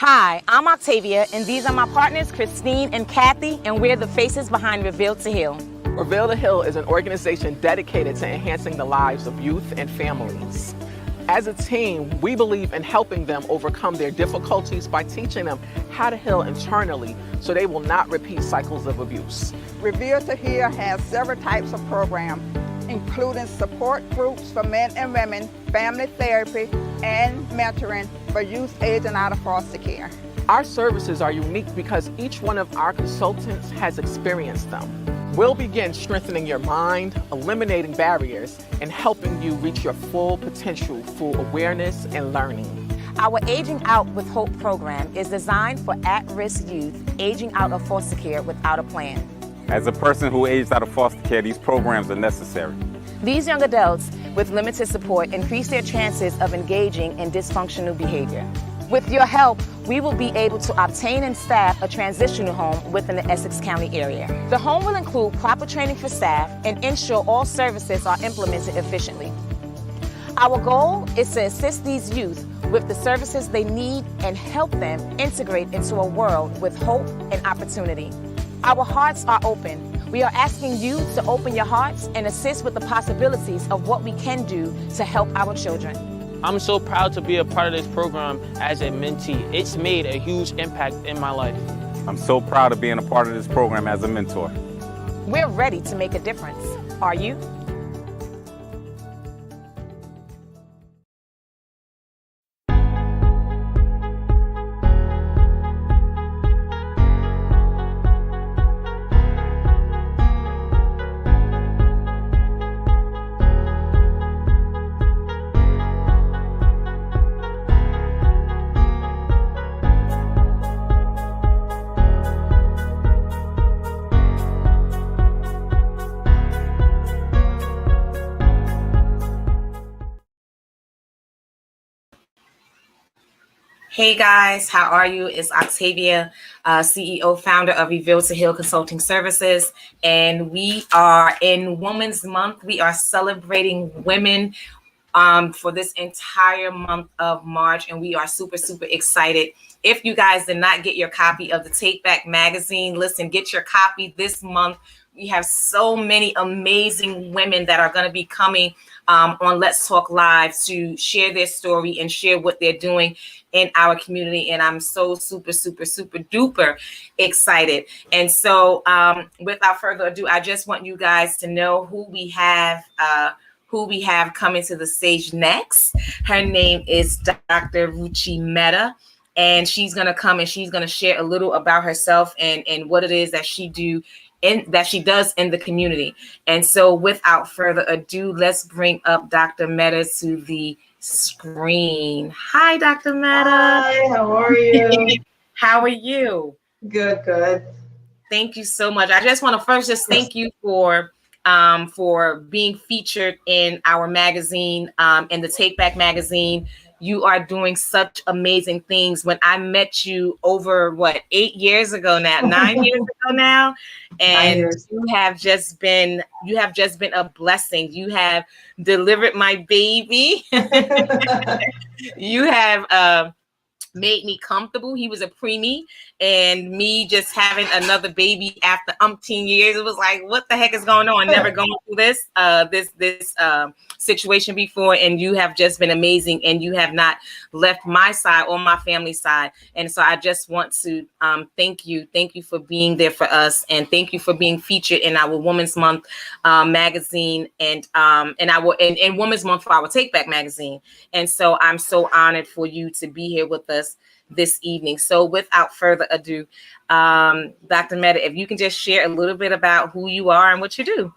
Hi, I'm Octavia, and these are my partners, Christine and Kathy, and we're the faces behind Reveal to Heal. Reveal to Heal is an organization dedicated to enhancing the lives of youth and families. As a team, we believe in helping them overcome their difficulties by teaching them how to heal internally so they will not repeat cycles of abuse. Reveal to Heal has several types of programs, including support groups for men and women, family therapy, and mentoring for youth aging out of foster care. Our services are unique because each one of our consultants has experienced them. We'll begin strengthening your mind, eliminating barriers, and helping you reach your full potential through awareness and learning. Our Aging Out with Hope program is designed for at-risk youth aging out of foster care without a plan. As a person who aged out of foster care, these programs are necessary. These young adults with limited support increase their chances of engaging in dysfunctional behavior. With your help, we will be able to obtain and staff a transitional home within the Essex County area. The home will include proper training for staff and ensure all services are implemented efficiently. Our goal is to assist these youth with the services they need and help them integrate into a world with hope and opportunity. Our hearts are open. We are asking you to open your hearts and assist with the possibilities of what we can do to help our children. I'm so proud to be a part of this program as a mentee. It's made a huge impact in my life. I'm so proud of being a part of this program as a mentor. We're ready to make a difference. Are you? Hey guys, how are you? It's Octavia, CEO, founder of Reveal to Heal Consulting Services, and we are in Women's Month. We are celebrating women for this entire month of March, and we are super excited. If you guys did not get your copy of the Take Back magazine, listen, get your copy this month. We have so many amazing women that are going to be coming on Let's Talk Live to share their story and share what they're doing in our community. And I'm so super duper excited. And so without further ado, I just want you guys to know who we have coming to the stage next. Her name is Dr. Ruchi Mehta. And she's going to come and she's going to share a little about herself and what it is that she does in the community. And so without further ado, let's bring up Dr. Mehta to the screen. Hi, Dr. Mehta. Hi, how are you? How are you? Good. Thank you so much. I just want to first just thank you for being featured in our magazine, in the Take Back magazine. You are doing such amazing things. When I met you over 8 years ago now, 9 years ago now, and you have just been a blessing. You have delivered my baby. You have made me comfortable. He was a preemie, and me just having another baby after umpteen years, it was like, what the heck is going on? Never going through this situation before, and you have just been amazing, and you have not left my side or my family's side. And so I just want to thank you for being there for us, and thank you for being featured in our Women's Month magazine and Women's Month for our Take Back magazine. And so I'm so honored for you to be here with us this evening. So without further ado, Dr. Mehta, if you can just share a little bit about who you are and what you do.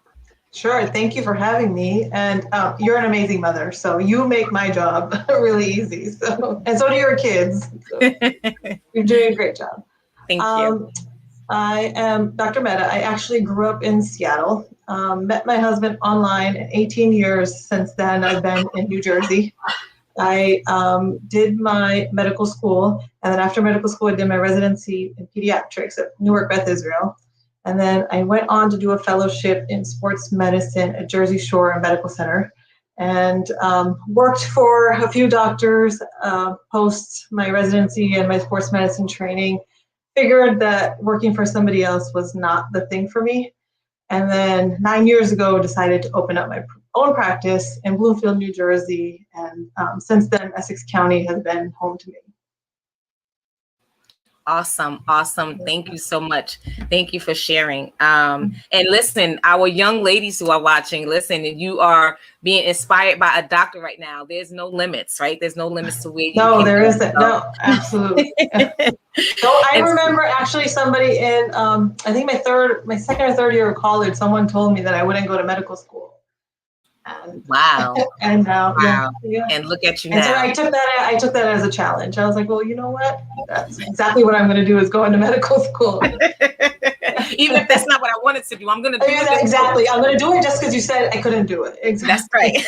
Sure. Thank you for having me. And you're an amazing mother, so you make my job really easy. And so do your kids. So you're doing a great job. Thank you. I am Dr. Mehta. I actually grew up in Seattle. Met my husband online. 18 years since then, I've been in New Jersey. I did my medical school, and then after medical school, I did my residency in pediatrics at Newark Beth Israel. And then I went on to do a fellowship in sports medicine at Jersey Shore Medical Center. and worked for a few doctors post my residency and my sports medicine training. Figured that working for somebody else was not the thing for me. And then 9 years ago, decided to open up my own practice in Bloomfield, New Jersey. And since then, Essex County has been home to me. Awesome. Awesome. Thank you so much. Thank you for sharing. And listen, our young ladies who are watching, listen, you are being inspired by a doctor right now. There's no limits, right? There's no limits to where you No, can there go. isn't. No, absolutely. So I remember actually somebody in, I think my second or third year of college, someone told me that I wouldn't go to medical school. And, Wow. and now, Wow. yeah. And look at you And so now. I took that as a challenge. I was like, well, you know what? That's exactly what I'm going to do is go into medical school. Even if that's not what I wanted to do, I'm going to do it. Exactly. I'm going to do it just because you said I couldn't do it. Exactly.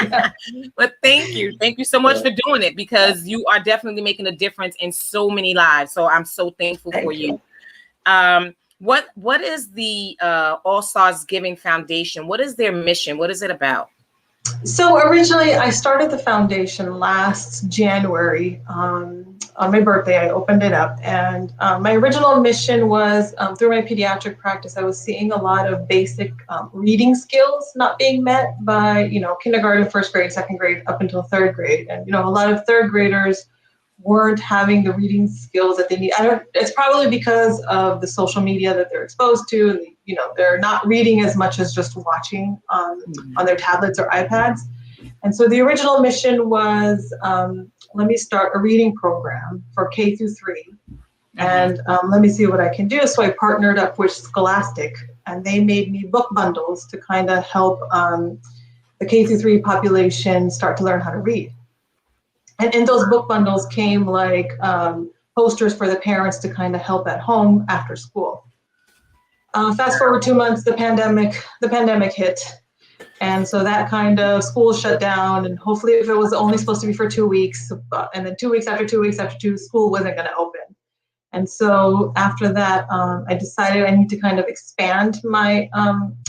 That's right. But thank you. Thank you so much for doing it, because you are definitely making a difference in so many lives. So I'm so thankful for you. What is the All Stars Giving Foundation? What is their mission? What is it about? So originally, I started the foundation last January. On my birthday, I opened it up, and my original mission was through my pediatric practice. I was seeing a lot of basic reading skills not being met by kindergarten, first grade, second grade, up until third grade, and a lot of third graders weren't having the reading skills that they need. It's probably because of the social media that they're exposed to, and they're not reading as much as just watching on their tablets or iPads. And so the original mission was, let me start a reading program for K through 3, and let me see what I can do. So I partnered up with Scholastic, and they made me book bundles to kind of help the K through 3 population start to learn how to read. And in those book bundles came like posters for the parents to kind of help at home after school. Fast forward 2 months, the pandemic hit. And so that kind of school shut down, and hopefully if it was only supposed to be for 2 weeks, and then 2 weeks after 2 weeks after 2, school wasn't going to open. And so after that, I decided I need to kind of expand my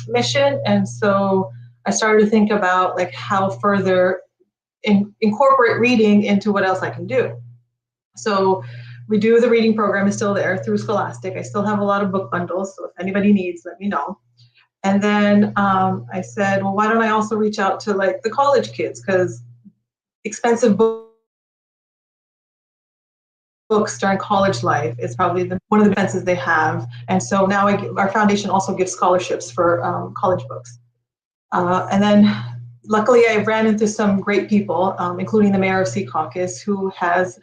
mission. And so I started to think about like how further incorporate reading into what else I can do. So we do the reading program is still there through Scholastic. I still have a lot of book bundles, so if anybody needs, let me know. And then I said, well, why don't I also reach out to like the college kids, because expensive books during college life is probably one of the expenses they have. And so now our foundation also gives scholarships for college books. And then luckily, I ran into some great people, including the mayor of Sea Caucus, who has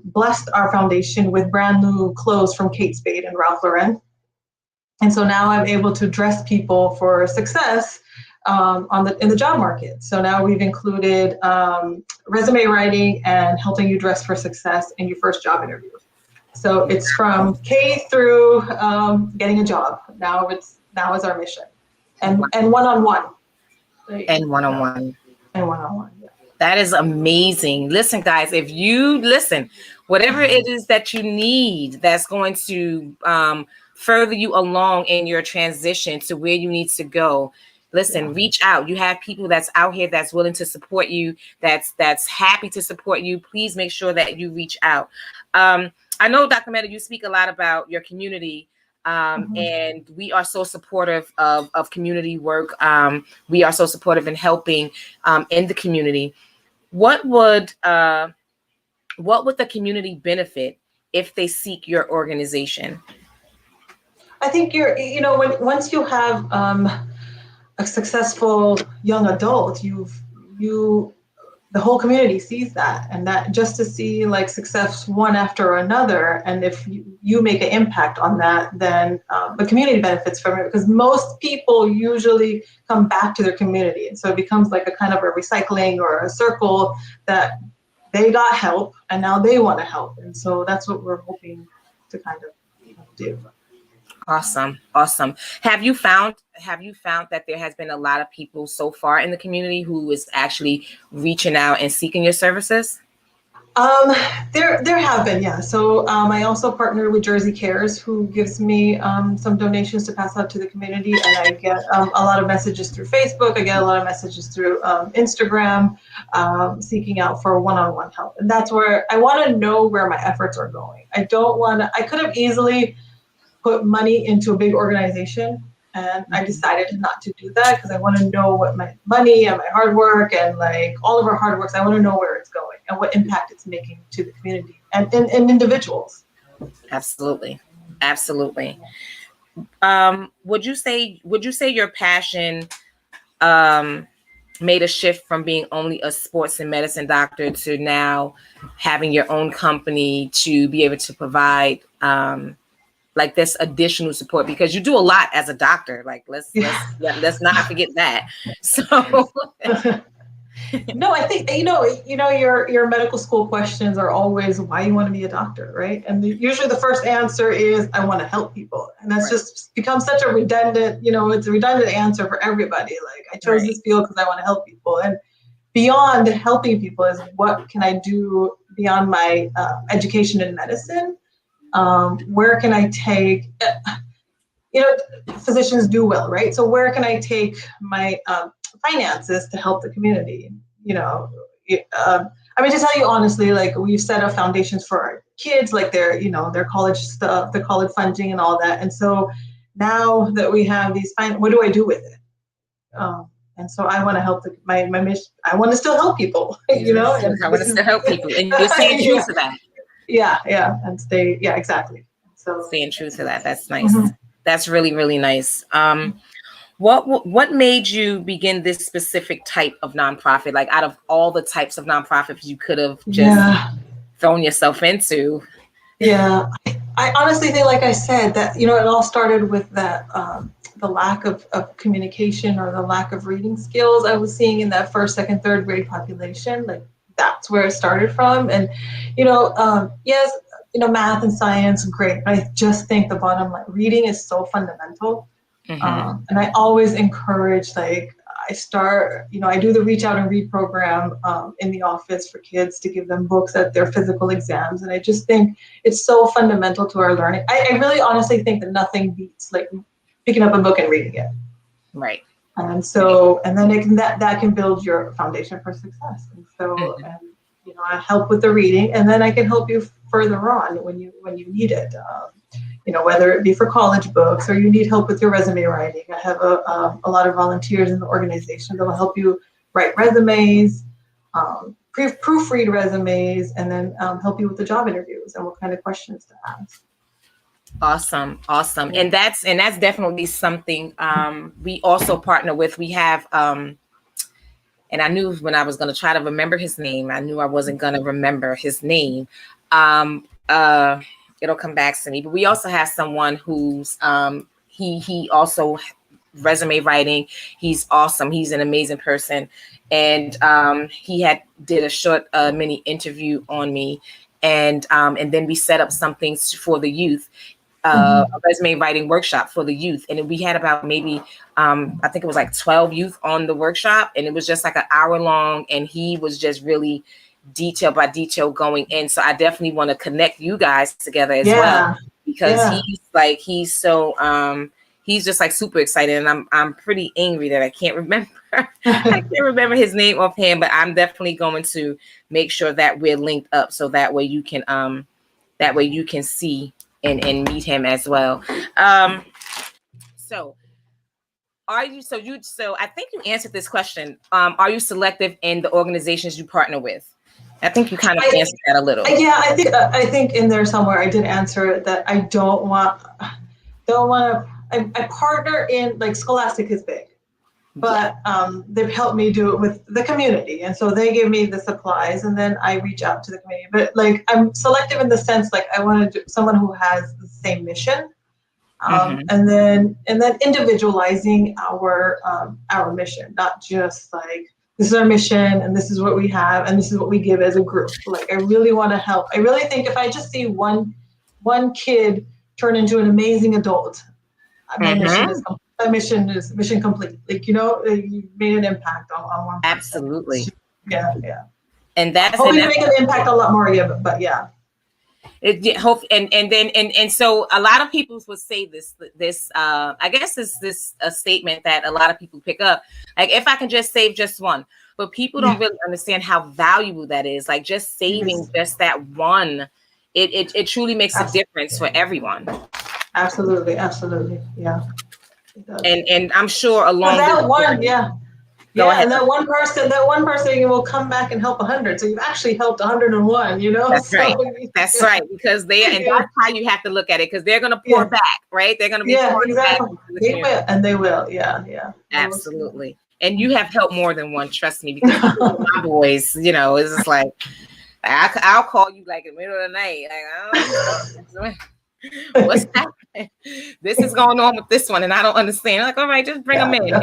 blessed our foundation with brand new clothes from Kate Spade and Ralph Lauren. And so now I'm able to dress people for success in the job market. So now we've included resume writing and helping you dress for success in your first job interview. So it's from K through getting a job. Now is our mission, and one-on-one. And one-on-one. And one-on-one, yeah. That is amazing. Listen, guys, if you listen, whatever it is that you need that's going to further you along in your transition to where you need to go, listen, reach out. You have people that's out here that's willing to support you, that's happy to support you. Please make sure that you reach out. I know, Dr. Mehta, you speak a lot about your community. And we are so supportive of community work. We are so supportive in helping in the community. What would the community benefit if they seek your organization? I think once you have a successful young adult, the whole community sees that, and that just to see like success one after another, and if you make an impact on that, then the community benefits from it, because most people usually come back to their community, and so it becomes like a kind of a recycling or a circle that they got help and now they want to help, and so that's what we're hoping to kind of do. Awesome. Have you found that there has been a lot of people so far in the community who is actually reaching out and seeking your services? There have been, yeah. So I also partner with Jersey Cares, who gives me some donations to pass out to the community, and I get a lot of messages through Facebook. I get a lot of messages through Instagram, seeking out for one-on-one help, and that's where I want to know where my efforts are going. I don't want to. I could have easily put money into a big organization, and I decided not to do that because I want to know what my money and my hard work and like all of our hard work, I want to know where it's going and what impact it's making to the community and individuals. Absolutely. Absolutely. Would you say your passion made a shift from being only a sports and medicine doctor to now having your own company to be able to provide like this additional support, because you do a lot as a doctor. Like let's not forget that. So No, I think your medical school questions are always why you want to be a doctor, right? And usually the first answer is I want to help people, and that's just become such a redundant. It's a redundant answer for everybody. Like I chose this field because I want to help people, and beyond helping people is what can I do beyond my education in medicine. Where can I take, physicians do well, right? So where can I take my finances to help the community? To tell you honestly, like we've set up foundations for our kids, like their college stuff, the college funding and all that. And so now that we have these, what do I do with it? And so I want to help my mission. I want to still help people, And I want to still help people, and you're staying true to that. Yeah, exactly. So staying true to that. That's nice. Mm-hmm. That's really, really nice. What made you begin this specific type of nonprofit? Like out of all the types of nonprofits you could have just thrown yourself into? Yeah, I honestly think, like I said, that it all started with that the lack of communication or the lack of reading skills I was seeing in that first, second, third grade population. Like that's where it started from. And yes, math and science, great. But I just think the bottom line, reading is so fundamental. Mm-hmm. And I always encourage, I do the Reach Out and Read program in the office for kids to give them books at their physical exams. And I just think it's so fundamental to our learning. I really honestly think that nothing beats like picking up a book and reading it. Right. And so, and then that can build your foundation for success. And so, I help with the reading, and then I can help you further on when you need it. Whether it be for college books or you need help with your resume writing. I have a lot of volunteers in the organization that will help you write resumes, proofread resumes, and then help you with the job interviews and what kind of questions to ask. Awesome. And that's definitely something we also partner with. We have, and I knew when I was going to try to remember his name, I knew I wasn't going to remember his name. It'll come back to me. But we also have someone who's he also resume writing. He's awesome. He's an amazing person, and he did a short mini interview on me, and then we set up something for the youth. A resume writing workshop for the youth, and we had about maybe I think it was like 12 youth on the workshop, and it was just like an hour long, and he was just really detail by detail going in. So I definitely want to connect you guys together as well, because he's so he's just like super excited, and I'm pretty angry that I can't remember his name offhand, but I'm definitely going to make sure that we're linked up so that way you can see and meet him as well. So I think you answered this question. Are you selective in the organizations you partner with? I think you kind of answered that a little. Yeah, I think in there somewhere I did answer it, that I don't want to. I partner in, like, Scholastic is big, but they've helped me do it with the community, and so they give me the supplies, and then I reach out to the community. But like, I'm selective in the sense, like, I want to do someone who has the same mission, and then individualizing our mission, not just like, this is our mission and this is what we have and this is what we give as a group. Like, I really want to help. I really think if I just see one kid turn into an amazing adult, my mission is mission complete. Like, you made an impact on one. Absolutely. Yeah. And that's hopefully and make an impact a lot more. Yeah, but yeah. And so a lot of people would say this I guess this a statement that a lot of people pick up, like, if I can just save just one, but people don't really understand how valuable that is. Like, just saving just that one, it truly makes a difference for everyone. Absolutely, yeah. And I'm sure along that one, Go ahead. and that one person will come back and help 100. So you've actually helped 101, you know? That's right. That's right. Because and that's how you have to look at it, because they're going to pour back, right? They're going to be pouring back. They will, and they will. Yeah. Absolutely. And you have helped more than one, trust me, because my boys, you know, it's just like, I'll call you like in the middle of the night. Like, what's happening? This is going on with this one, and I don't understand. I'm like, all right, just bring them in,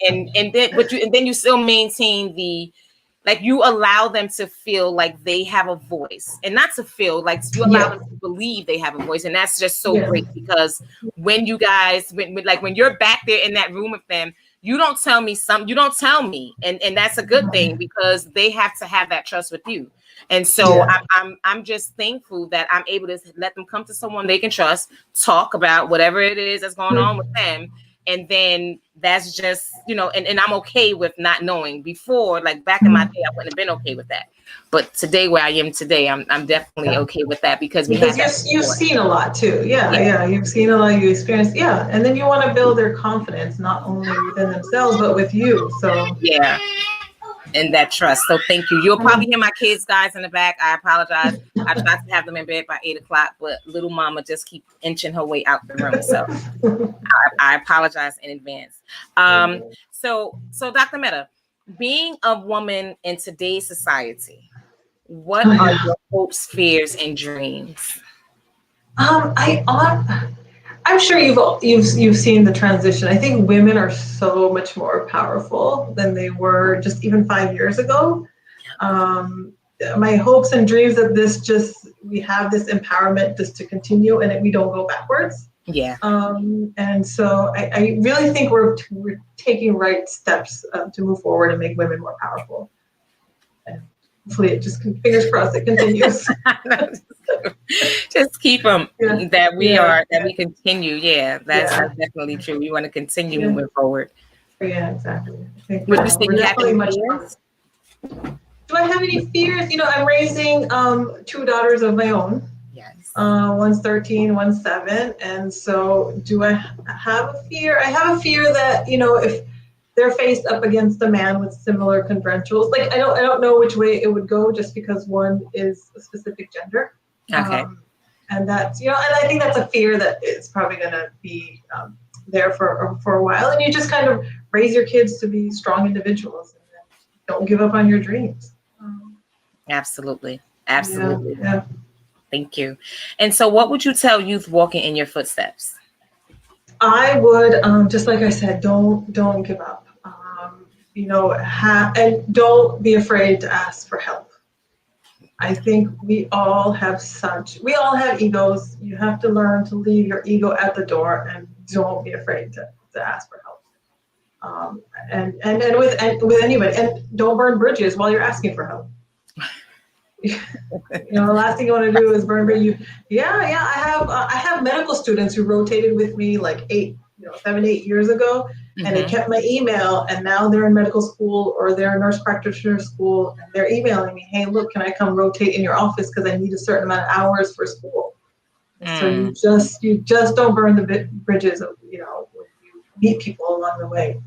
and then you still maintain you allow them to feel like they have a voice, and not to feel like you allow them to believe they have a voice, and that's just so great, because when you guys, when you're back there in that room with them, you don't tell me something, you don't tell me, and that's a good thing, because they have to have that trust with you. And so I'm just thankful that I'm able to let them come to someone they can trust, talk about whatever it is that's going on with them. And then that's just, you know, and I'm okay with not knowing. Before, like back in my day, I wouldn't have been okay with that. But today, where I am today, I'm definitely okay with that, because you've seen a lot too. Yeah. You've seen a lot, you experienced. Yeah. And then you want to build their confidence, not only within themselves, but with you. So yeah. And that trust. So thank you. You'll probably hear my kids, guys, in the back. I apologize. I tried to have them in bed by 8:00, but little mama just keep inching her way out the room. So I apologize in advance. So Dr. Mehta, being a woman in today's society, what are your hopes, fears, and dreams? I'm sure you've seen the transition. I think women are so much more powerful than they were just even 5 years ago. My hopes and dreams that we have this empowerment just to continue, and that we don't go backwards. Yeah. And so I really think we're taking right steps to move forward and make women more powerful. And hopefully, it just, fingers crossed, it continues. Just keep them that we continue. Yeah, that's definitely true. We want to continue moving forward. Yeah, exactly. Would you say you have any fears? Do I have any fears? You know, I'm raising 2 daughters of my own. Yes. One's 13, one's 7. And so do I have a fear? I have a fear that, you know, if they're faced up against a man with similar credentials, like I don't know which way it would go, just because one is a specific gender. Okay. And that's, you know, and I think that's a fear that is probably going to be there for a while. And you just kind of raise your kids to be strong individuals, and don't give up on your dreams. Absolutely. Yeah. Thank you. And so what would you tell youth walking in your footsteps? I would, just like I said, don't give up. You know, and don't be afraid to ask for help. I think we all have egos. You have to learn to leave your ego at the door, and don't be afraid to ask for help. And with anybody, and don't burn bridges while you're asking for help. You know, the last thing you want to do is burn bridges. I have medical students who rotated with me like 7, 8 years ago, and they kept my email, and now they're in medical school or they're in nurse practitioner school, and they're emailing me, hey, look, can I come rotate in your office because I need a certain amount of hours for school. So you just don't burn the bridges of, you know, when you meet people along the way.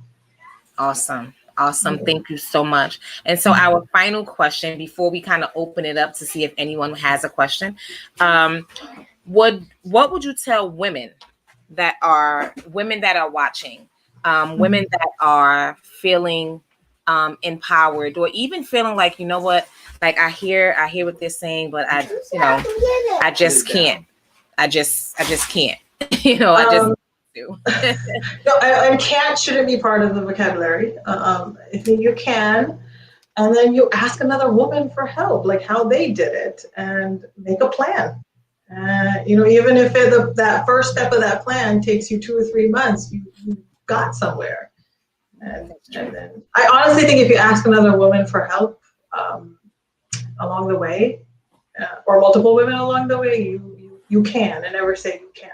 Awesome. Thank you so much. And so our final question before we kind of open it up to see if anyone has a question, what would you tell women that are watching, women that are feeling empowered, or even feeling like, you know what, like I hear what they're saying, but I just can't. I just can't. You know, I just do. No, and can't shouldn't be part of the vocabulary. If you can, and then you ask another woman for help, like how they did it, and make a plan. You know, even if that first step of that plan takes you 2 or 3 months, you got somewhere. And then I honestly think if you ask another woman for help, along the way, or multiple women along the way, you can, and never say you can't.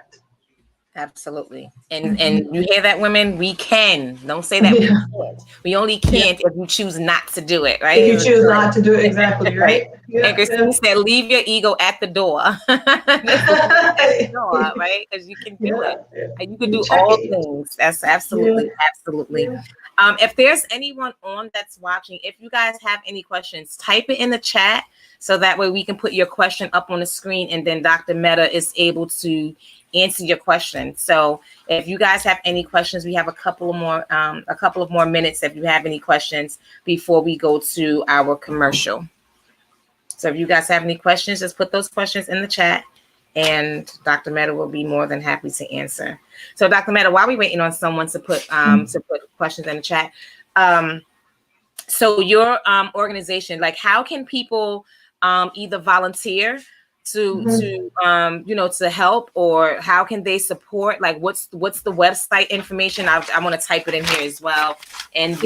Absolutely. And you hear that, women? We can. Don't say that we can't. We only can't if you choose not to do it, right? If you choose not to do it, exactly, right? And Christine said, leave your ego at the door. At the door, right? Because you can do it. And you can do all things. That's absolutely. If there's anyone on that's watching, if you guys have any questions, type it in the chat so that way we can put your question up on the screen, and then Dr. Mehta is able to answer your question. So if you guys have any questions, we have a couple of more minutes if you have any questions before we go to our commercial. So if you guys have any questions, just put those questions in the chat and Dr. Mehta will be more than happy to answer. So Dr. Mehta, while we're waiting on someone to put questions in the chat, so your organization, like, how can people either volunteer to help, or how can they support? Like, what's the website information? I'm going to type it in here as well, and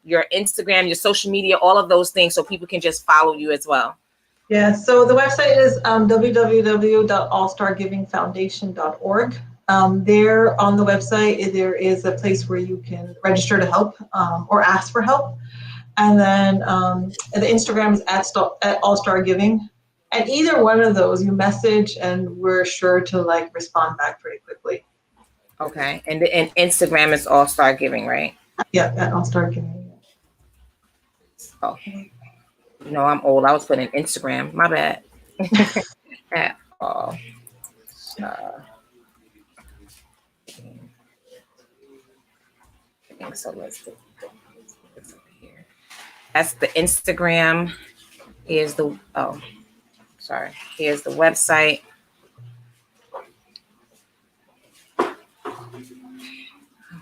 your Instagram, your social media, all of those things, so people can just follow you as well. Yeah, so the website is www.allstargivingfoundation.org. There on the website, there is a place where you can register to help or ask for help. And then the Instagram is at All-Star Giving. And either one of those, you message and we're sure to respond back pretty quickly. Okay, and Instagram is All-Star Giving, right? Yeah, at All-Star Giving. Oh, no, I'm old. I was putting Instagram. My bad. At All-Star. So let's do this over here. That's the Instagram. Here's the here's the website.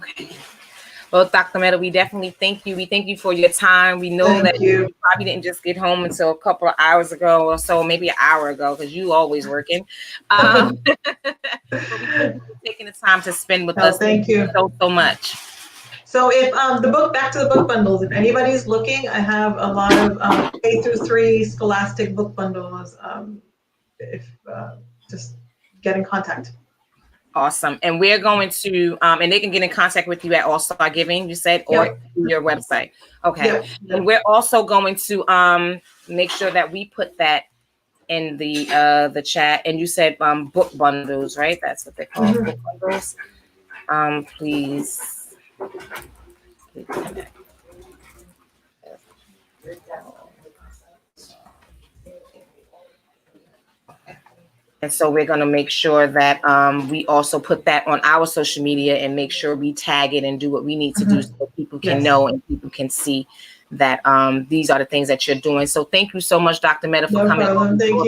Okay. Well, Dr. Mehta, we definitely thank you. We thank you for your time. We know that you probably didn't just get home until a couple of hours ago or so, maybe an hour ago, because you always working. But we thank you for taking the time to spend with us. Thank you so much. So if back to the book bundles, if anybody's looking, I have a lot of K through 3 scholastic book bundles. Just get in contact. Awesome. And we're going to, and they can get in contact with you at All-Star Giving, you said, or your website. Okay. Yep. And we're also going to make sure that we put that in the chat. And you said book bundles, right? That's what they call book bundles. Please. And so we're going to make sure that we also put that on our social media and make sure we tag it and do what we need to do so people can know and people can see that these are the things that you're doing. So thank you so much, Dr. Mehta, for coming. Problem. Thank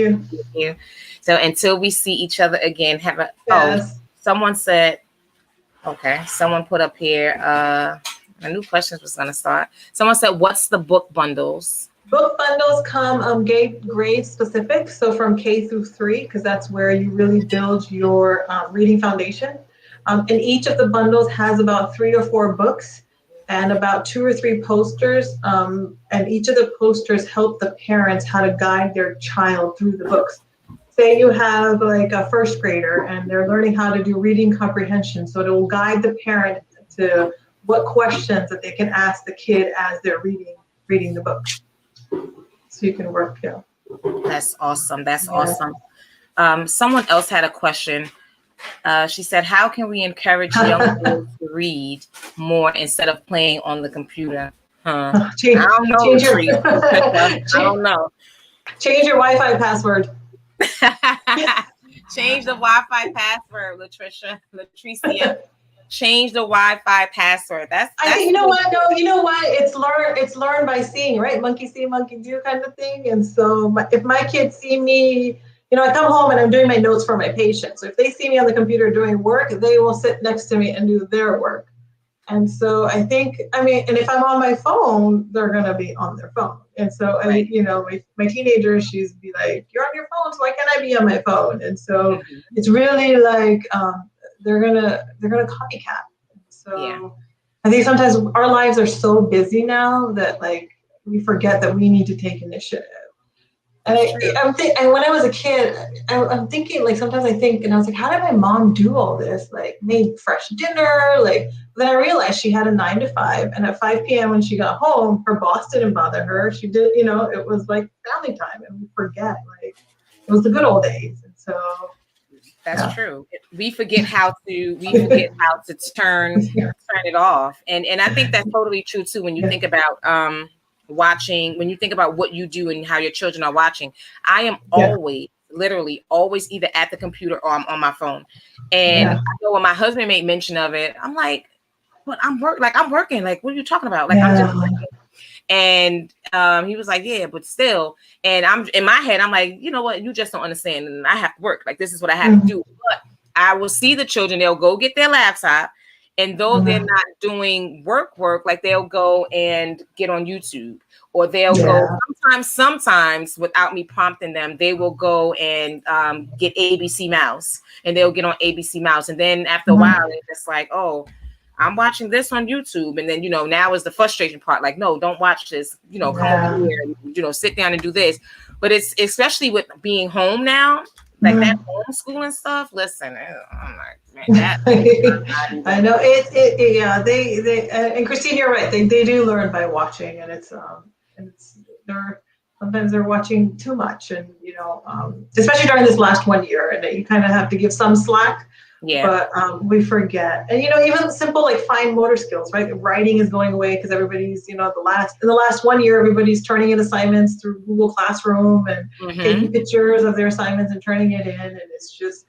you. So until we see each other again, someone said, okay, someone put up here, a new question was going to start. Someone said, what's the book bundles? Book bundles come grade specific, so from K through 3, because that's where you really build your reading foundation. And each of the bundles has about 3 or 4 books and about 2 or 3 posters. And each of the posters help the parents how to guide their child through the books. Say you have a first grader and they're learning how to do reading comprehension, so it will guide the parent to what questions that they can ask the kid as they're reading the book. So you can work, That's awesome. That's awesome. Someone else had a question. She said, how can we encourage young girls to read more instead of playing on the computer? I don't know. I don't know. Change your Wi-Fi password. Change the Wi-Fi password, Latricia. Change the Wi-Fi password. That's you know what? No, you know what? It's learned by seeing, right? Monkey see, monkey do kind of thing. And so if my kids see me, I come home and I'm doing my notes for my patients. So if they see me on the computer doing work, they will sit next to me and do their work. And so I think, and if I'm on my phone, they're going to be on their phone. And so, my teenager, she's be like, you're on your phone, so why can't I be on my phone? And so it's really they're gonna copycat. So I think sometimes our lives are so busy now that we forget that we need to take initiative. And and when I was a kid, I'm thinking, like, sometimes I think, and I was like, how did my mom do all this? Like, made fresh dinner, like, then I realized she had a 9 to 5, and at 5 p.m. when she got home, her boss didn't bother her. She did, it was like family time, and we forget, like, it was the good old days. And so that's true. We forget how to turn it off. And I think that's totally true too. When you think about watching, when you think about what you do and how your children are watching, I am literally always either at the computer or I'm on my phone. And I know when my husband made mention of it, I'm like, but I'm working. Like, what are you talking about? Like, I'm just working. And he was like, yeah, but still. And I'm in my head, I'm like, you know what? You just don't understand. And I have to work. Like, this is what I have to do. But I will see the children. They'll go get their laptop. And though they're not doing work, like, they'll go and get on YouTube, or they'll go sometimes without me prompting them, they will go and get ABC Mouse, and they'll get on ABC Mouse. And then after a while, they're just like, oh, I'm watching this on YouTube. And then, now is the frustration part. Like, no, don't watch this, come over here, sit down and do this. But it's especially with being home now, like that homeschooling stuff. Listen, I'm like, man, that I know it. They and Christine, you're right. They do learn by watching, and it's sometimes they're watching too much, and especially during this last 1 year, and you kind of have to give some slack. Yeah. But we forget, and even simple like fine motor skills, right? Writing is going away because everybody's, in the last 1 year, everybody's turning in assignments through Google Classroom and taking pictures of their assignments and turning it in, and it's just,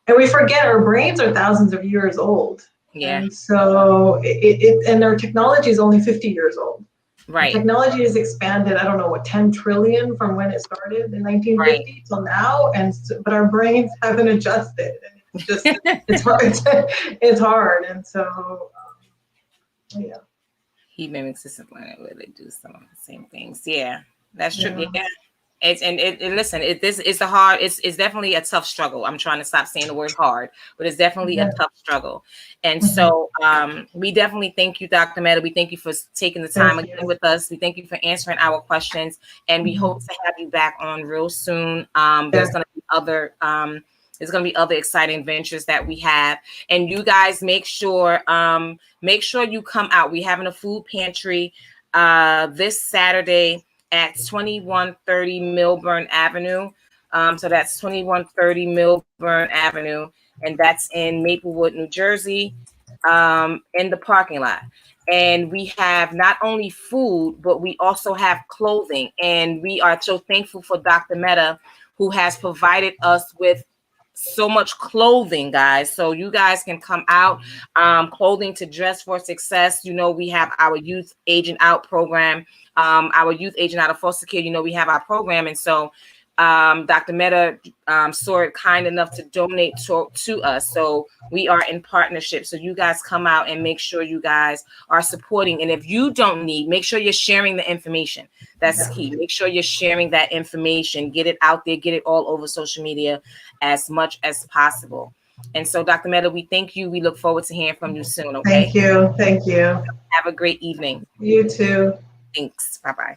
and we forget our brains are thousands of years old. Yeah. And so and our technology is only 50 years old. Right. The technology has expanded, I don't know, 10 trillion from when it started in 1950 till now, but our brains haven't adjusted. It's just, it's hard. It's hard. And so, He mimics discipline where they do some of the same things. Yeah, that's true. Yeah. This is the hard. It's definitely a tough struggle. I'm trying to stop saying the word hard, but it's definitely a tough struggle. And so we definitely thank you, Dr. Mehta. We thank you for taking the time again with us. We thank you for answering our questions, and we hope to have you back on real soon. There's going to be other exciting ventures that we have, and you guys make sure you come out. We're having a food pantry this Saturday at 2130 Milburn Avenue. So that's 2130 Milburn Avenue, and that's in Maplewood, New Jersey, in the parking lot. And we have not only food, but we also have clothing. And we are so thankful for Dr. Mehta, who has provided us with so much clothing, guys. So you guys can come out, clothing to dress for success. We have our Youth Aging Out program, our Youth Aging Out of Foster Care. We have our program. And so Dr. Mehta saw it kind enough to donate to us. So we are in partnership. So you guys come out and make sure you guys are supporting. And if you don't need, make sure you're sharing the information. That's key. Make sure you're sharing that information. Get it out there. Get it all over social media as much as possible. And so, Dr. Mehta, we thank you. We look forward to hearing from you soon. Okay. Thank you. Thank you. Have a great evening. You too. Thanks. Bye-bye.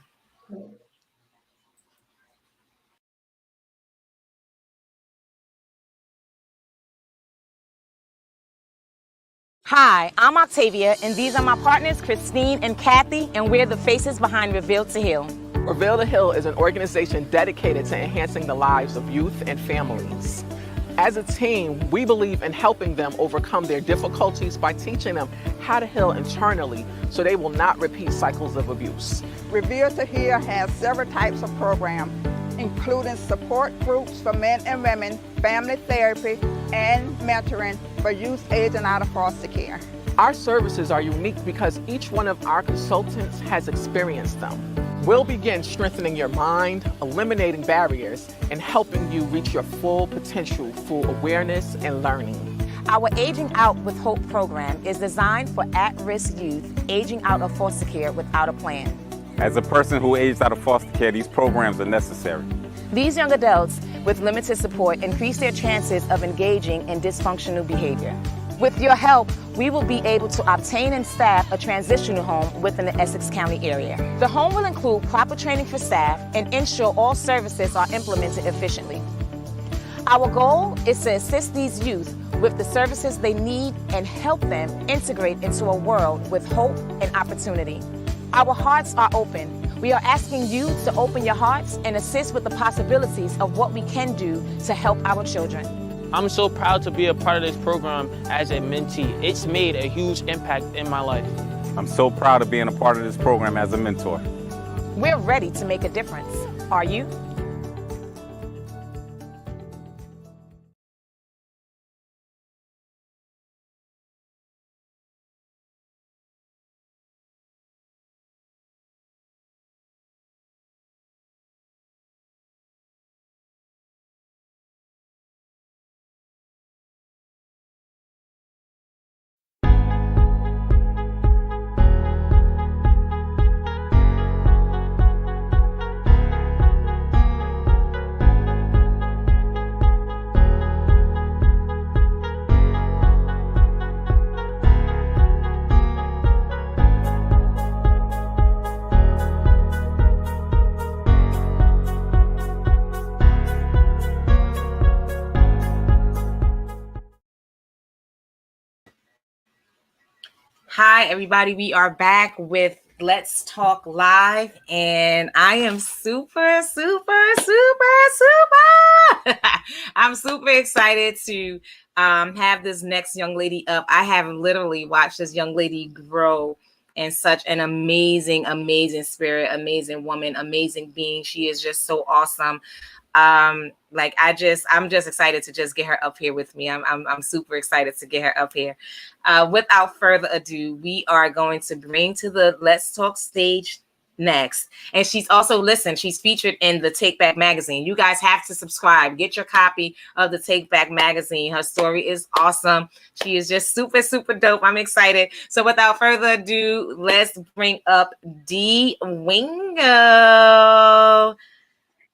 Hi, I'm Octavia, and these are my partners, Christine and Kathy, and we're the faces behind Reveal to Heal. Reveal to Heal is an organization dedicated to enhancing the lives of youth and families. As a team, we believe in helping them overcome their difficulties by teaching them how to heal internally so they will not repeat cycles of abuse. Reveal to Heal has several types of programs, including support groups for men and women, family therapy, and mentoring for youth aging out of foster care. Our services are unique because each one of our consultants has experienced them. We'll begin strengthening your mind, eliminating barriers, and helping you reach your full potential through awareness and learning. Our Aging Out with Hope program is designed for at-risk youth aging out of foster care without a plan. As a person who aged out of foster care, these programs are necessary. These young adults with limited support increase their chances of engaging in dysfunctional behavior. With your help, we will be able to obtain and staff a transitional home within the Essex County area. The home will include proper training for staff and ensure all services are implemented efficiently. Our goal is to assist these youth with the services they need and help them integrate into a world with hope and opportunity. Our hearts are open. We are asking you to open your hearts and assist with the possibilities of what we can do to help our children. I'm so proud to be a part of this program as a mentee. It's made a huge impact in my life. I'm so proud of being a part of this program as a mentor. We're ready to make a difference. Are you? Hi, everybody. We are back with Let's Talk Live, and I am super I'm super excited to have this next young lady up. I have literally watched this young lady grow in such an amazing spirit, amazing woman, amazing being. She is just so awesome. I'm just excited to just get her up here with me. I'm super excited to get her up here. Without further ado, we are going to bring to the Let's Talk stage next. And she's also, she's featured in the Take Back magazine. You guys have to subscribe. Get your copy of the Take Back magazine. Her story is awesome. She is just super dope. I'm excited. So without further ado, let's bring up Dee Wingo.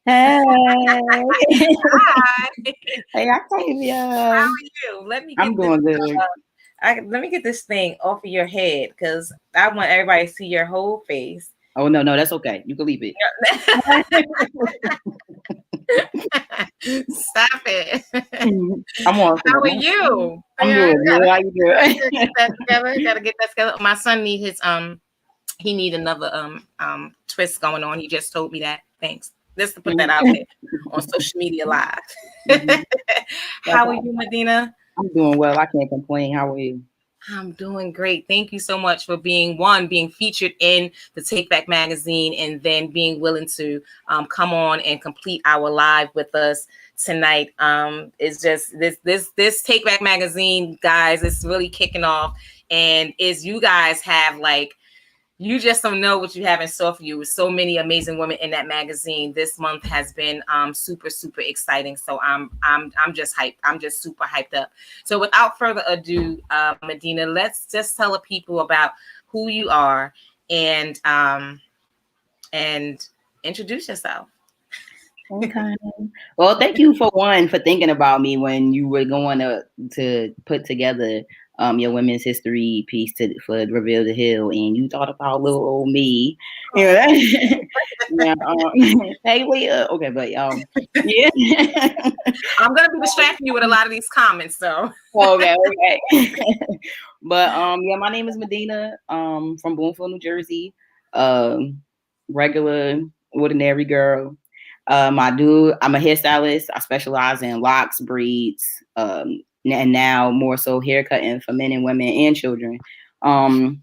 Hey. Hi. Hey, Octavia. How are you? I'm doing good. Let me get this thing off of your head because I want everybody to see your whole face. Oh, no, that's okay. You can leave it. Stop it. I'm on. How are you? I'm doing good. How you doing? Gotta get that together. My son need his he need another twist going on. He just told me that. Thanks. Just to put that out there on social media live. How are you, Medina? I'm doing well. I can't complain. How are you? I'm doing great. Thank you so much for being featured in the Take Back magazine, and then being willing to come on and complete our live with us tonight. It's just this Take Back magazine, guys, it's really kicking off, and you guys have you just don't know what you have in store for you. With so many amazing women in that magazine, this month has been super exciting. So I'm just hyped. I'm just super hyped up. So without further ado, Medina, let's just tell the people about who you are and introduce yourself. Okay. Well, thank you for thinking about me when you were going to put together your women's history piece for Reveal the Hill, and you thought about little old me. Yeah. Hey, Leah. Okay, but yeah. I'm gonna be distracting you with a lot of these comments, so. Okay. But yeah, my name is Medina. From Bloomfield, New Jersey. Regular, ordinary girl. I'm a hairstylist. I specialize in locks, braids, and now more so haircutting for men and women and children. I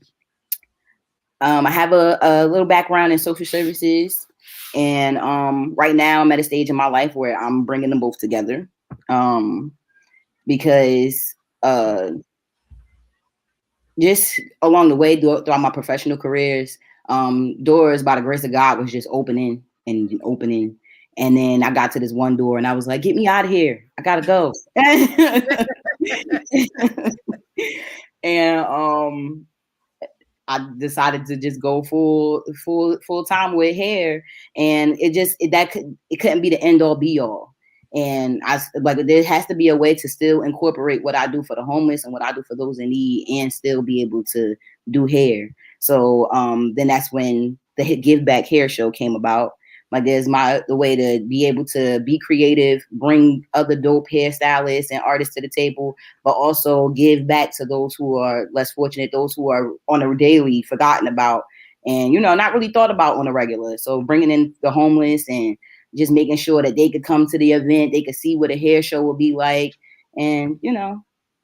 have a little background in social services, and right now I'm at a stage in my life where I'm bringing them both together, because just along the way throughout my professional careers, doors by the grace of God was just opening. And then I got to this one door and I was like, get me out of here. I gotta go. And I decided to just go full time with hair. And it couldn't be the end all be all. And I like there has to be a way to still incorporate what I do for the homeless and what I do for those in need, and still be able to do hair. So then that's when the Give Back Hair Show came about. Like there's the way to be able to be creative, bring other dope hairstylists and artists to the table, but also give back to those who are less fortunate, those who are on a daily forgotten about, and not really thought about on a regular. So bringing in the homeless and just making sure that they could come to the event, they could see what a hair show will be like, and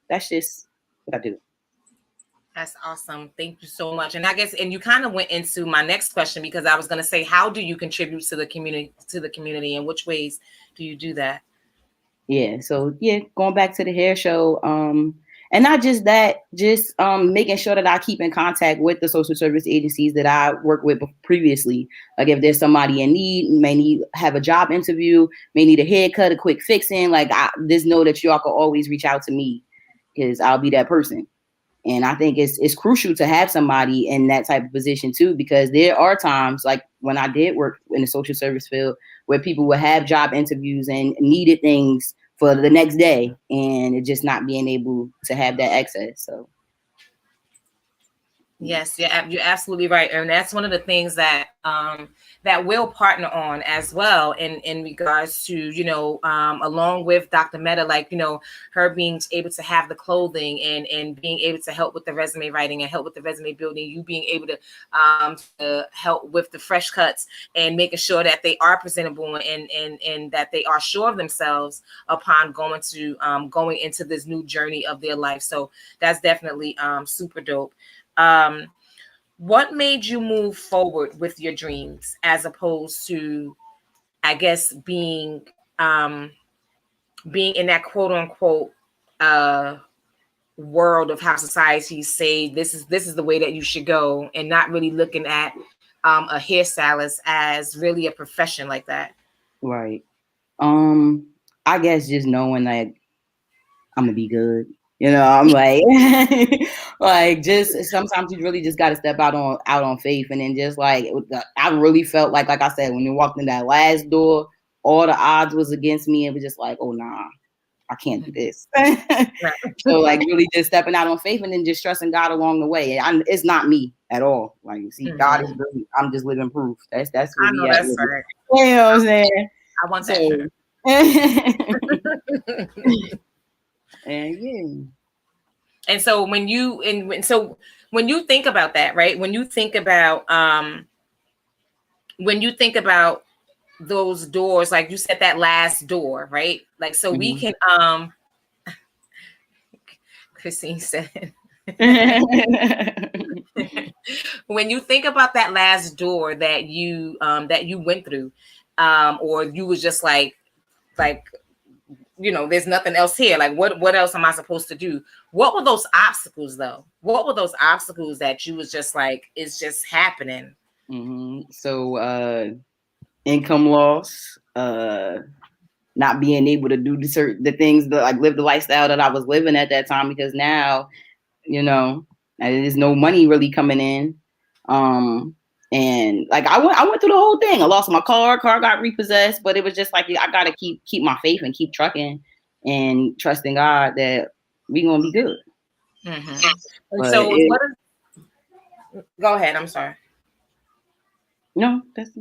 that's just what I do. That's awesome. Thank you so much. And I guess, and you kind of went into my next question, because I was going to say, how do you contribute to the community, and which ways do you do that? Yeah. So going back to the hair show, and not just that, just making sure that I keep in contact with the social service agencies that I worked with previously. Like if there's somebody in need, have a job interview, may need a haircut, a quick fixing, like just know that y'all can always reach out to me, because I'll be that person. And I think it's crucial to have somebody in that type of position too, because there are times, like when I did work in the social service field, where people would have job interviews and needed things for the next day, and it just not being able to have that access. So. Yes, you're absolutely right. And that's one of the things that that we'll partner on as well in regards to, along with Dr. Meta, like, her being able to have the clothing and being able to help with the resume writing and help with the resume building, you being able to help with the fresh cuts and making sure that they are presentable and that they are sure of themselves upon going into this new journey of their life. So that's definitely super dope. What made you move forward with your dreams, as opposed to, I guess, being in that quote unquote world of how societies say this is the way that you should go, and not really looking at a hairstylist as really a profession like that? Right. I guess just knowing that I'm gonna be good. I'm like, like just sometimes you really just got to step out on faith. And then just like, I really felt like I said, when you walked in that last door, all the odds was against me. It was just like, oh, nah, I can't do this. So like really just stepping out on faith, and then just trusting God along the way. It's not me at all. Like, see, God is really, I'm just living proof. That's I know that's right. You know what I'm saying? I want that. And so when you think about that, right? When you think about those doors, like you said, that last door, right? Like, so we can Christine said when you think about that last door that you went through, or you was just like there's nothing else here. Like, what else am I supposed to do? What were those obstacles, though? What were those obstacles that you was just like, it's just happening? So, income loss, not being able to do the things that like live the lifestyle that I was living at that time, because now, there's no money really coming in. And like I went through the whole thing. I lost my car got repossessed, but it was just like, I gotta keep my faith and keep trucking and trusting God that we gonna be good. So go ahead. I'm sorry. No, that's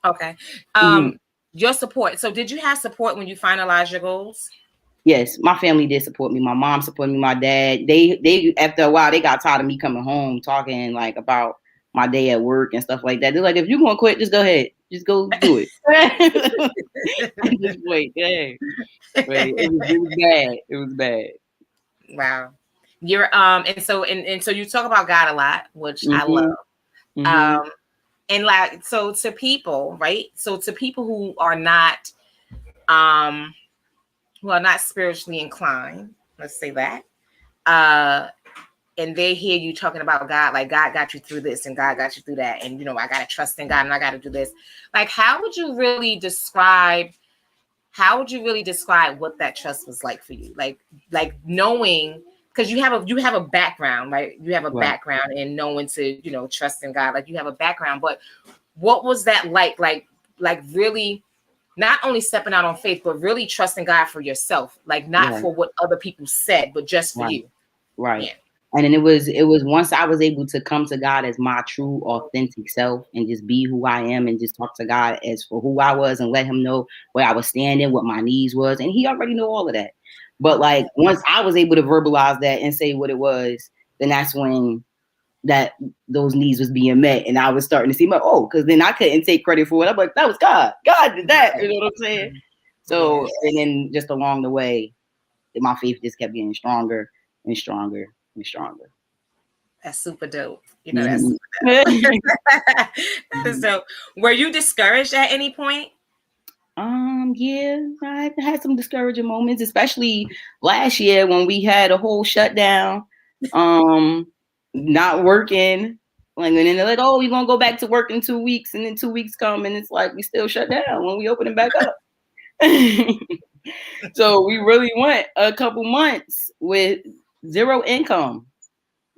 okay. Your support. So did you have support when you finalized your goals? Yes, my family did support me. My mom supported me. My dad, they after a while, they got tired of me coming home talking like about my day at work and stuff like that. They're like, if you're gonna quit, just go ahead. Just go do it. Just wait. Yeah. It was bad. Wow. You're and so you talk about God a lot, which I love. And like, so to people, right? So to people who are not spiritually inclined, let's say that, and they hear you talking about God, like God got you through this and God got you through that, and I gotta trust in God and I gotta do this. Like, how would you really describe what that trust was like for you? Like knowing, because you have a background, right? You have a background in knowing to, trust in God. Like, you have a background, but what was that like? Like really not only stepping out on faith, but really trusting God for yourself, like not for what other people said, but just for you. Right. Yeah. And then it was once I was able to come to God as my true authentic self and just be who I am and just talk to God as for who I was and let him know where I was standing, what my needs was. And he already knew all of that. But like once I was able to verbalize that and say what it was, then that's when those needs was being met. And I was starting to see because then I couldn't take credit for it. I'm like, that was God. God did that. You know what I'm saying? So, and then just along the way, my faith just kept getting stronger and stronger and stronger. That's super dope. You know, that's super dope. That is dope. Were you discouraged at any point? Yeah, I had some discouraging moments, especially last year when we had a whole shutdown, not working. Like, and then they're like, "Oh, we're gonna go back to work in 2 weeks," and then 2 weeks come, and it's like we still shut down when we open it back up. So we really went a couple months with zero income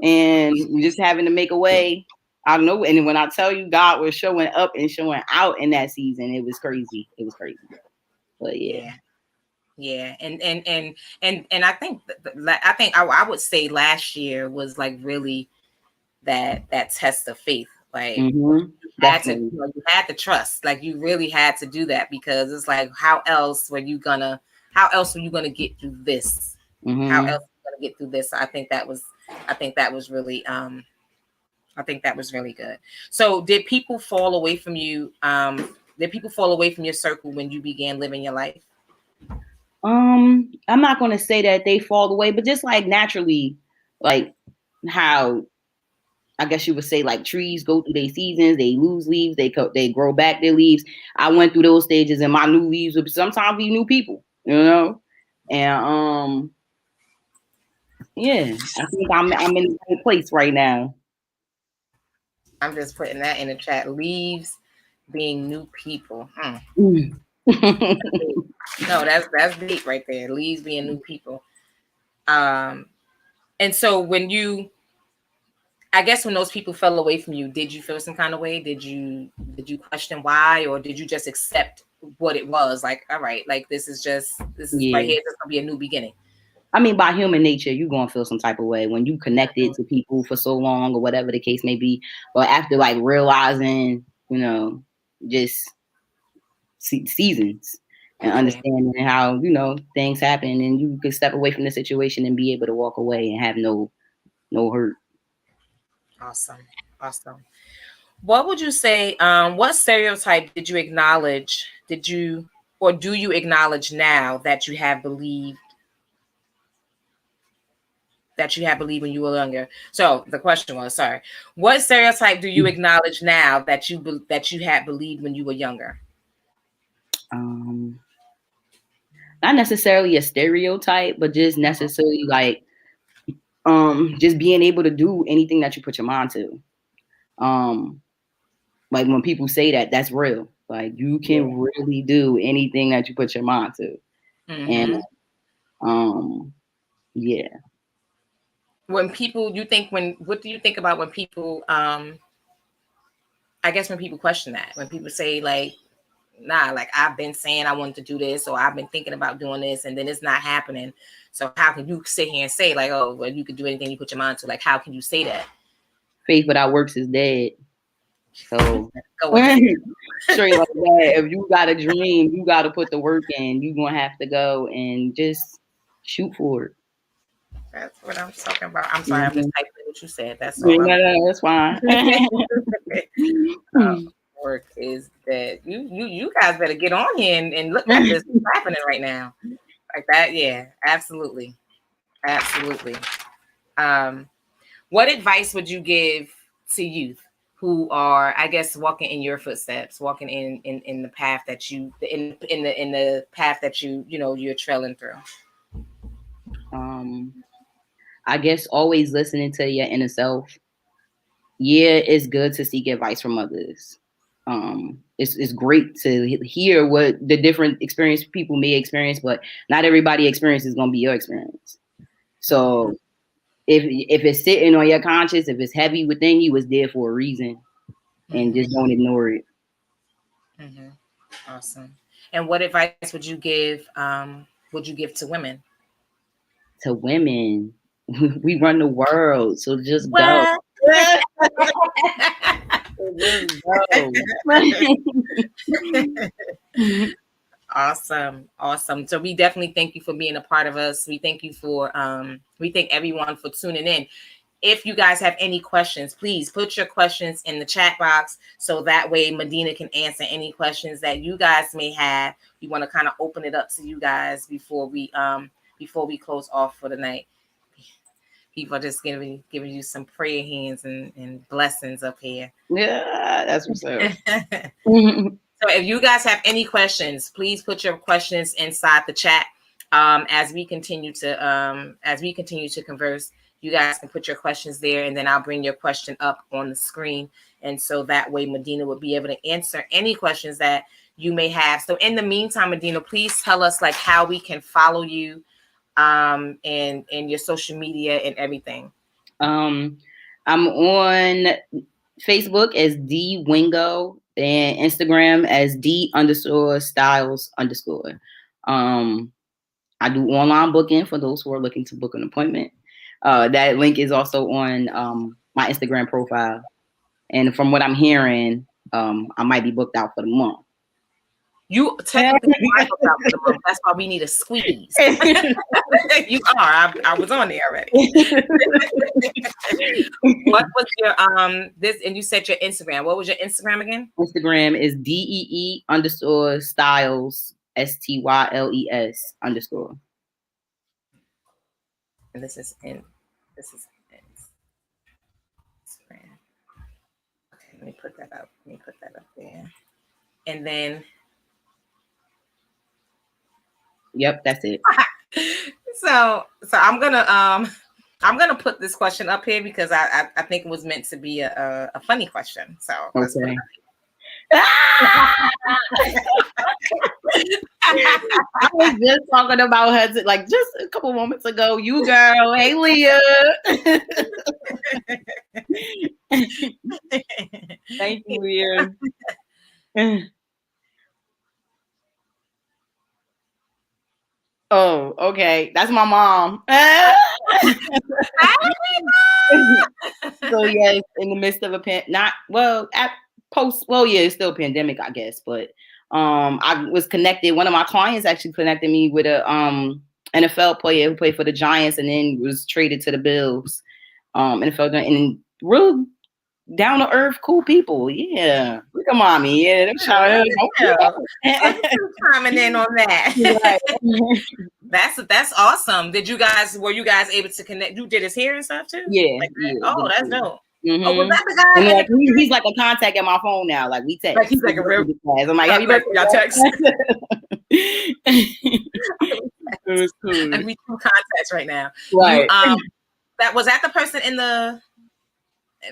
and just having to make a way. I don't know. And when I tell you God was showing up and showing out in that season, it was crazy. It was crazy. But yeah. And I think I would say last year was like really that test of faith. Like you had to trust. Like you really had to do that because it's like how else were you gonna get through this? How else were you gonna get through this? I think that was really good. So did people fall away from you? Did people fall away from your circle when you began living your life? I'm not going to say that they fall away, but just like naturally, like how I guess you would say like trees go through their seasons, they lose leaves, they grow back their leaves. I went through those stages and my new leaves would sometimes be new people, you know? And yeah, I think I'm in the right place right now. I'm just putting that in the chat. Leaves being new people. No, that's deep right there. Leaves being new people. And so when those people fell away from you, did you feel some kind of way? Did you question why, or did you just accept what it was? Like, all right, like this is right here. This gonna be a new beginning. I mean, by human nature, you're going to feel some type of way when you connected to people for so long or whatever the case may be. But after like realizing, you know, just seasons and understanding how, you know, things happen and you can step away from the situation and be able to walk away and have no hurt. Awesome. What would you say, what stereotype did you acknowledge? Do you acknowledge now that you have believed when you were younger? So the question was, what stereotype do you acknowledge now that you had believed when you were younger? Not necessarily a stereotype, but just necessarily like just being able to do anything that you put your mind to. Like when people say that, that's real. Like you can really do anything that you put your mind to. And yeah. When people, what do you think about when people, I guess when people question that, when people say like, nah, like I've been saying I wanted to do this, or I've been thinking about doing this, and then it's not happening. So how can you sit here and say like, oh, well, you could do anything you put your mind to? Like, how can you say that? Faith without works is dead. So straight like that. If you got a dream, you got to put the work in. You're going to have to go and just shoot for it. That's what I'm talking about. I'm sorry, I'm just typing what you said. That's all. No, that's fine. Work is dead. You guys better get on here and look at this happening right now. Like that, yeah, absolutely. What advice would you give to youth who are, I guess, walking in your footsteps, walking in the path that you in the path that you're trailing through? I guess always listening to your inner self. Yeah, it's good to seek advice from others. It's great to hear what the different experience people may experience, but not everybody experience is going to be your experience. So if it's sitting on your conscience, if it's heavy within you, it's there for a reason, and just don't ignore it. Awesome. And what advice would you give to women? To women, we run the world, so just go. Just go. Awesome. So we definitely thank you for being a part of us. We thank everyone for tuning in. If you guys have any questions, please put your questions in the chat box so that way Medina can answer any questions that you guys may have. We want to kind of open it up to you guys before we close off for the night. People are just giving you some prayer hands and blessings up here. Yeah, that's what's up. So if you guys have any questions, please put your questions inside the chat. As we continue to converse, you guys can put your questions there, and then I'll bring your question up on the screen. And so that way Medina will be able to answer any questions that you may have. So in the meantime, Medina, please tell us like how we can follow you and your social media and everything. I'm on Facebook as D Wingo and Instagram as D_styles_. I do online booking for those who are looking to book an appointment. That link is also on my Instagram profile. And from what I'm hearing, I might be booked out for the month. You technically are booked out for the month. That's why we need a squeeze. You are. I was on there already. What was your this? And you said your Instagram. What was your Instagram again? Instagram is DEE_styles STYLES_. And this is Instagram. Okay, let me put that up. There. And then yep, that's it. So I'm gonna put this question up here because I think it was meant to be a funny question. So let's put it up. I was just talking about her like just a couple moments ago. You girl, hey Leah. Thank you, Leah. Oh, okay. That's my mom. So yes, in the midst of a it's still a pandemic, I guess. But I was connected. One of my clients actually connected me with a NFL player who played for the Giants and then was traded to the Bills. NFL and real down to earth, cool people. Yeah, look at mommy. Yeah, them child. Coming in on that. Right. That's awesome. Were you guys able to connect? You did his hair and stuff too? Yeah. Oh, that's dope. Mm-hmm. Oh, was that the guy? And like, he's like a contact at my phone now. Like we text. Like he's like a real. I'm like, have you been y'all text? It was cool. Like we two contacts right now. Right. Was that the person in the?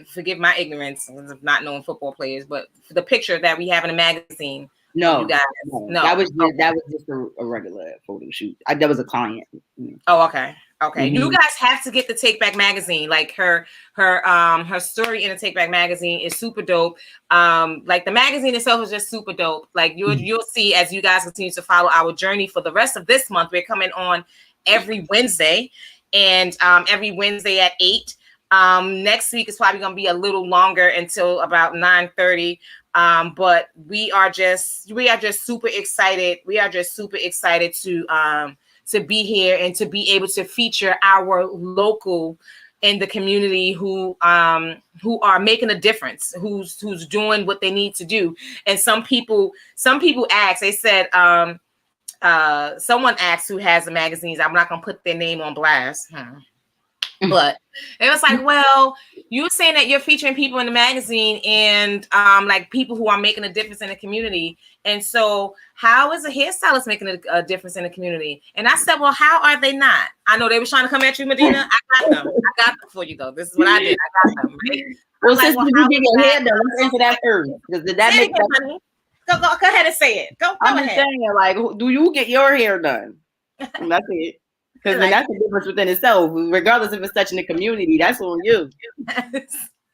Forgive my ignorance of not knowing football players, but for the picture that we have in a magazine. No, you guys, no. That was just a regular photo shoot. That was a client. Oh, okay. Mm-hmm. You guys have to get the Take Back magazine. Like her story in the Take Back magazine is super dope. Like the magazine itself is just super dope. Like you'll see as you guys continue to follow our journey for the rest of this month. We're coming on every Wednesday, and every Wednesday at 8. Next week is probably going to be a little longer until about 9:30. But we are just super excited. We are just super excited to be here and to be able to feature our local in the community who are making a difference, who's doing what they need to do. And some people asked, they said, someone asked who has the magazines. I'm not gonna put their name on blast. But it was like, well, you were saying that you're featuring people in the magazine and like people who are making a difference in the community. And so how is a hairstylist making a difference in the community? And I said, well, how are they not? I know they were trying to come at you, Medina. I got them for you, though. This is what I did. I got them. Right? Well, since you get your hair done, let's answer that first. Did that make sense? Go ahead and say it. Go I'm ahead. just saying, like, do you get your hair done? And that's it. Because that's a difference within itself. Regardless if it's touching the community, that's on you.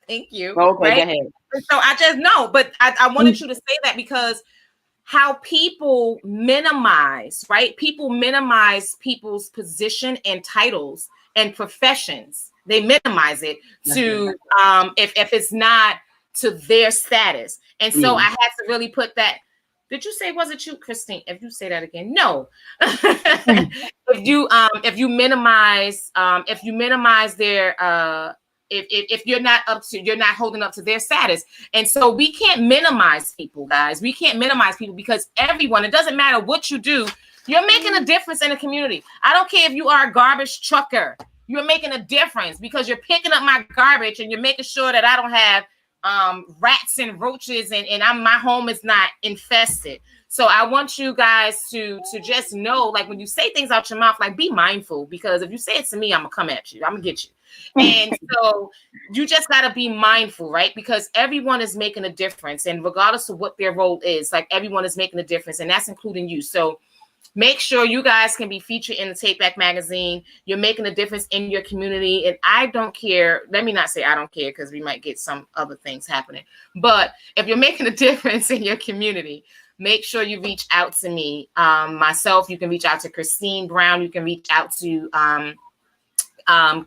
Thank you. Okay, right? go ahead. So I just know, but I wanted you to say that because how people minimize, right? People minimize people's position and titles and professions. They minimize it to if it's not to their status. And so I had to really put that. Did you say, was it you, Christine? If you say that again, no. If you minimize their if you're not holding up to their status. And so we can't minimize people, guys. We can't minimize people because everyone, it doesn't matter what you do, you're making a difference in the community. I don't care if you are a garbage trucker, you're making a difference because you're picking up my garbage and you're making sure that I don't have rats and roaches and my home is not infested. So I want you guys to just know, like, when you say things out your mouth, like, be mindful, because if you say it to me, I'm gonna come at you. I'm gonna get you. And so you just got to be mindful, right? Because everyone is making a difference, and regardless of what their role is, like, everyone is making a difference, and that's including you. So make sure you guys can be featured in the Take Back magazine. You're making a difference in your community. And I don't care. Let me not say I don't care, because we might get some other things happening. But if you're making a difference in your community, make sure you reach out to me. Myself, you can reach out to Christine Brown. You can reach out to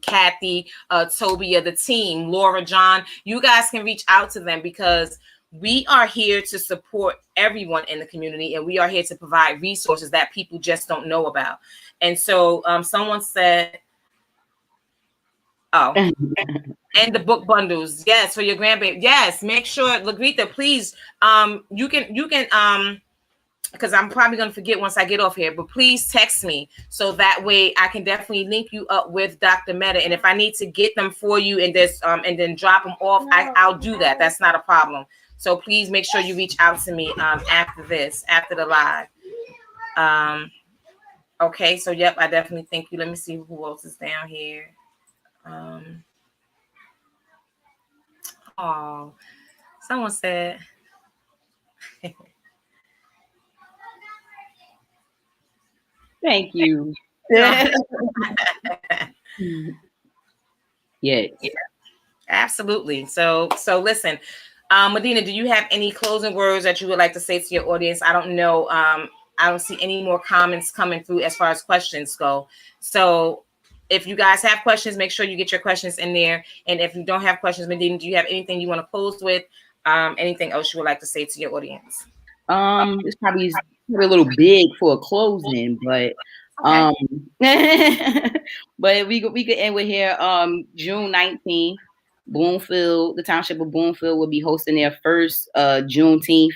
Kathy, Tobia, the team, Laura, John. You guys can reach out to them, because we are here to support everyone in the community, and we are here to provide resources that people just don't know about. And so someone said, oh, and the book bundles. Yes, for your grandbaby. Yes, make sure, Lagrita, please, you can because I'm probably going to forget once I get off here, but please text me so that way I can definitely link you up with Dr. Meta. And if I need to get them for you and this and then drop them off, I'll do that. That's not a problem. So please make sure you reach out to me after the live. Okay, so yep, I definitely thank you. Let me see who else is down here. Oh, someone said. Thank you. Yes. Yeah, absolutely. So listen, Medina, do you have any closing words that you would like to say to your audience? I don't know. I don't see any more comments coming through as far as questions go. So if you guys have questions, make sure you get your questions in there. And if you don't have questions, Medina, do you have anything you want to close with? Anything else you would like to say to your audience? It's probably a little big for a closing, but but we could end with here. June 19th, Bloomfield, the township of Bloomfield will be hosting their first Juneteenth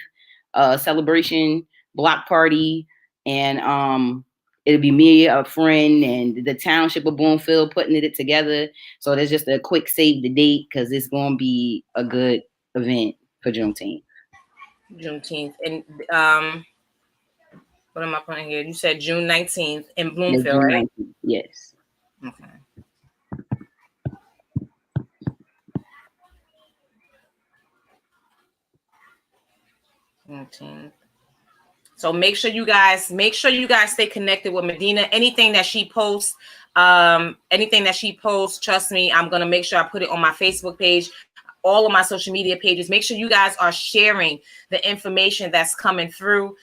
celebration block party, and it'll be me, a friend, and the township of Bloomfield putting it together. So there's just a quick save the date, because it's going to be a good event for Juneteenth. And what am I putting here? You said June 19th in Bloomfield, right? 19th. Yes. Okay. So make sure you guys stay connected with Medina. Anything that she posts, trust me, I'm gonna make sure I put it on my Facebook page, all of my social media pages. Make sure you guys are sharing the information that's coming through,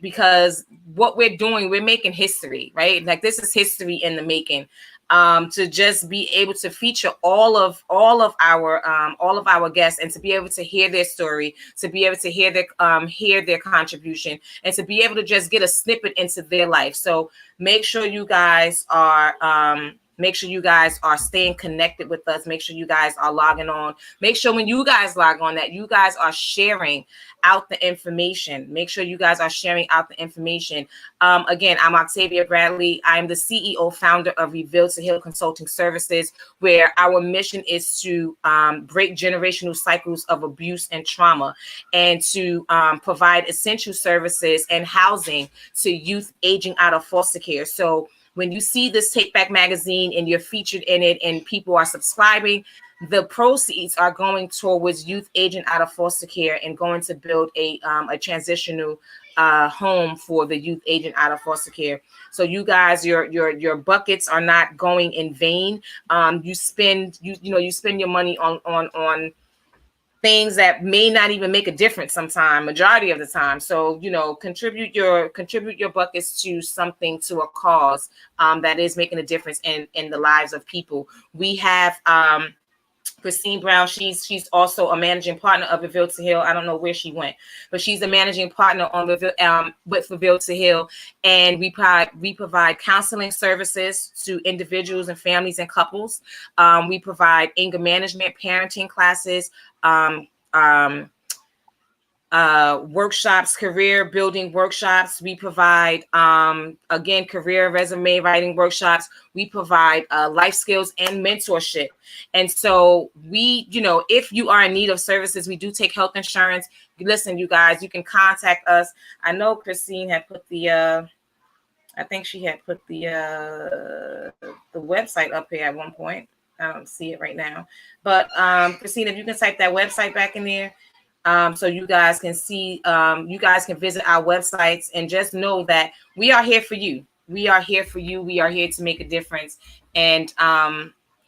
because what we're doing, we're making history, right? Like, this is history in the making. To just be able to feature all of our guests, and to be able to hear their story, to be able to hear their contribution, and to be able to just get a snippet into their life. So make sure you guys are staying connected with us. Make sure you guys are logging on. Make sure when you guys log on that you guys are sharing out the information. Make sure you guys are sharing out the information. Again, I'm Octavia Bradley. I'm the CEO, founder of Reveal to Heal Consulting Services, where our mission is to break generational cycles of abuse and trauma, and to provide essential services and housing to youth aging out of foster care. So when you see this Take Back magazine and you're featured in it and people are subscribing, the proceeds are going towards youth aging out of foster care and going to build a transitional home for the youth aging out of foster care. So you guys, your buckets are not going in vain. You spend your money on things that may not even make a difference sometime, majority of the time. So, you know, contribute your buckets to something, to a cause that is making a difference in the lives of people. We have Christine Brown. She's also a managing partner of Reveal to Heal. I don't know where she went, but she's a managing partner on with Reveal to Heal, and we provide counseling services to individuals and families and couples. We provide anger management, parenting classes, workshops, career building workshops. We provide, again, career resume writing workshops. We provide life skills and mentorship. And so we, you know, if you are in need of services, we do take health insurance. Listen, you guys, you can contact us. I know Christine had put the, I think she had put the website up here at one point. I don't see it right now. But Christine, if you can type that website back in there, so you guys can see, you guys can visit our websites, and just know that we are here for you. We are here for you. We are here to make a difference.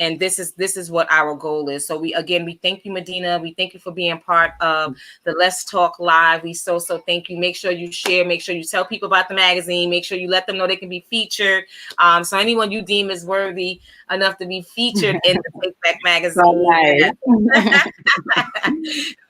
And this is what our goal is. So we thank you, Medina. We thank you for being part of the Let's Talk Live. We so thank you. Make sure you share, make sure you tell people about the magazine, make sure you let them know they can be featured. So anyone you deem is worthy enough to be featured in the Take Back magazine,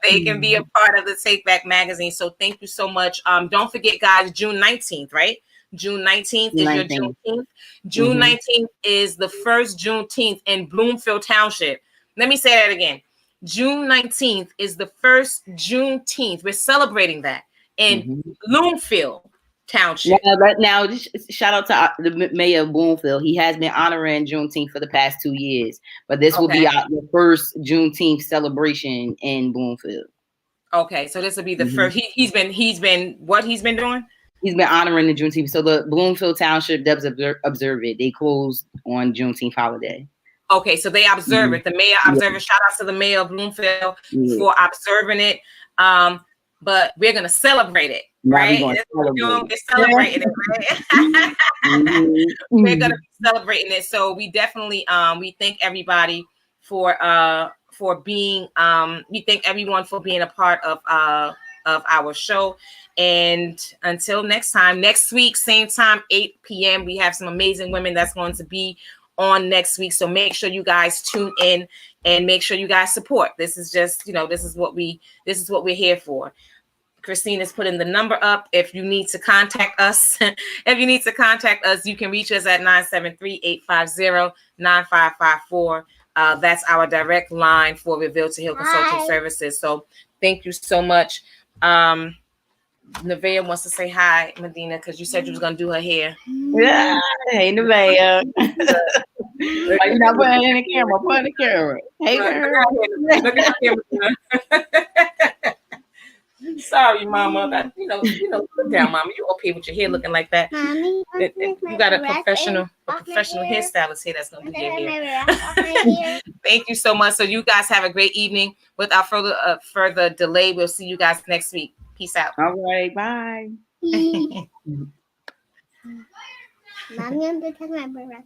they can be a part of the Take Back magazine. So thank you so much. Don't forget, guys, June 19th, right? June 19th is your Juneteenth. June 19th is the first Juneteenth in Bloomfield Township. Let me say that again. June 19th is the first Juneteenth. We're celebrating that in Bloomfield Township. Yeah, but now, shout out to the mayor of Bloomfield. He has been honoring Juneteenth for the past 2 years, but this will be the first Juneteenth celebration in Bloomfield. Okay, so this will be the first. He's been doing. He's been honoring the Juneteenth. So the Bloomfield Township does observe it. They close on Juneteenth holiday. Okay, so they observe it. The mayor observes it. Shout out to the mayor of Bloomfield for observing it. But we're gonna celebrate it, right? We're celebrating it, right? We're gonna be celebrating it. So we definitely we thank everybody for being we thank everyone for being a part of our show. And until next time, next week, same time, 8 p.m. we have some amazing women that's going to be on next week. So make sure you guys tune in and make sure you guys support. This is just, you know, this is what we're here for. Christine is putting the number up. If you need to contact us, you can reach us at 973-850-9554. That's our direct line for Reveal to Heal Consulting Services. So thank you so much. Nevaeh wants to say hi, Medina, because you said you was gonna do her hair. Yeah, hey Nevaeh. You're not putting it in the camera. Put it in the camera. Hey girl. Look at the camera. Sorry, Mama. You know, look down, Mama. You okay with your hair looking like that? Mommy, you got a professional hairstylist here that's gonna do your hair. Thank you so much. So you guys have a great evening. Without further delay, we'll see you guys next week. Peace out. All right, bye. Mommy, I'm going to take my breath.